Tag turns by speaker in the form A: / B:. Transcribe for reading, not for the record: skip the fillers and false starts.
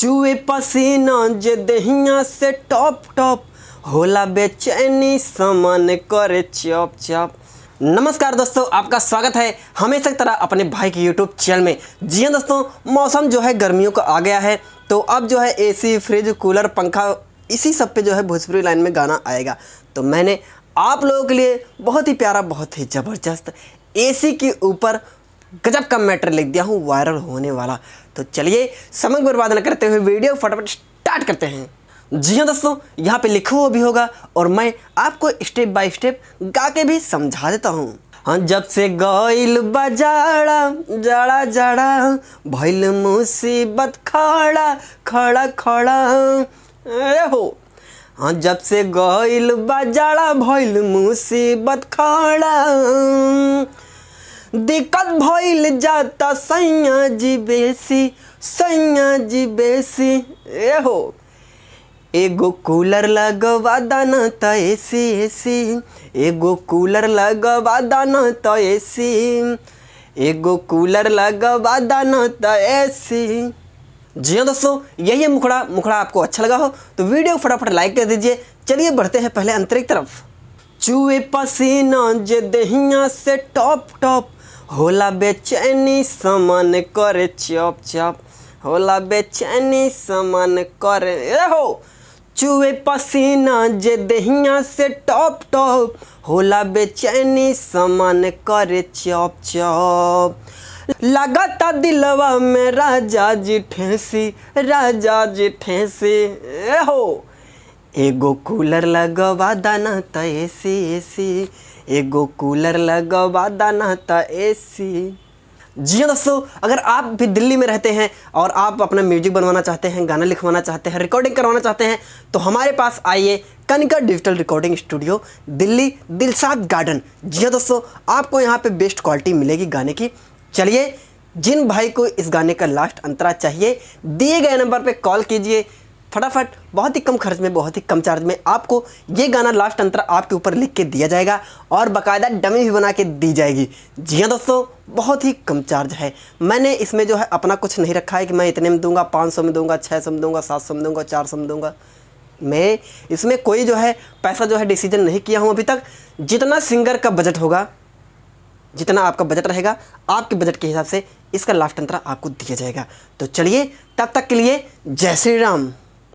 A: चूहे पसीना जे दहिया से टॉप टॉप होला बेचैनी सामान करे चॉप चॉप। नमस्कार दोस्तों, आपका स्वागत है हमेशा की तरह अपने भाई के यूट्यूब चैनल में। जी हाँ दोस्तों, मौसम जो है गर्मियों का आ गया है, तो अब जो है एसी, फ्रिज, कूलर, पंखा इसी सब पे जो है भोजपुरी लाइन में गाना आएगा। तो मैंने आप लोगों के लिए बहुत ही प्यारा, बहुत ही ज़बरदस्त एसी के ऊपर गजब का मैटर लिख दिया हूँ, वायरल होने वाला। तो चलिए समय बर्बाद न करते हुए वीडियो फटाफट स्टार्ट करते हैं। जी हाँ दोस्तों, यहाँ पे लिखा हुआ भी होगा और मैं आपको स्टेप बाय स्टेप गा के भी समझा देता हूँ। हाँ, जब से गइल बजाड़ा जाड़ा जाड़ा भइल मुसीबत खड़ा खड़ा खड़ा ए हो। हाँ, जब से गइल बजाड़ा भइल मुसीबत खड़ा दिक्कत भइल जाता सैया जी बेसी ए हो। एगो कूलर लगवा दाना त एसी एगो कूलर लगवा दाना त एसी एगो कूलर लगवा दाना त एसी। जी हाँ दोस्तों, यही मुखड़ा आपको अच्छा लगा हो तो वीडियो फटाफट लाइक कर दीजिए। चलिए बढ़ते हैं पहले अंतरिक तरफ। चूहे पसीना जे दहिया से टॉप टॉप होला बेचैनी सामान करे चॉप चॉप होला बेचैनी सामान करे ए हो। चूहे पसीना जे दहिया से टॉप टॉप होला बेचैनी सामान करे चॉप चॉप। लगाता दिलवा में राजा जी ठेसी ए हो। एगो कूलर लगवा दाना त एसी एगो कूलर लगवा दाना त एसी। जी हाँ दोस्तों, अगर आप भी दिल्ली में रहते हैं और आप अपना म्यूजिक बनवाना चाहते हैं, गाना लिखवाना चाहते हैं, रिकॉर्डिंग करवाना चाहते हैं तो हमारे पास आइए Kanika digital recording studio, Delhi, Dilshad Garden. जी हाँ दोस्तों, आपको यहाँ पे बेस्ट क्वालिटी मिलेगी गाने की। चलिए, जिन भाई को इस गाने का लास्ट अंतरा चाहिए दिए गए नंबर पे कॉल कीजिए फटाफट। बहुत ही कम खर्च में, बहुत ही कम चार्ज में आपको ये गाना लास्ट अंतरा आपके ऊपर लिख के दिया जाएगा और बाकायदा डमी भी बना के दी जाएगी। जी हाँ दोस्तों, बहुत ही कम चार्ज है। मैंने इसमें जो है अपना कुछ नहीं रखा है कि मैं इतने में दूंगा, 500 में दूंगा, 600 में दूंगा, 700 में दूंगा, 400 में दूंगा। मैं इसमें कोई जो है पैसा जो है डिसीजन नहीं किया हूँ अभी तक। जितना सिंगर का बजट होगा, जितना आपका बजट रहेगा, आपके बजट के हिसाब से इसका लास्ट अंतरा आपको दिया जाएगा। तो चलिए, तब तक के लिए जय श्री राम।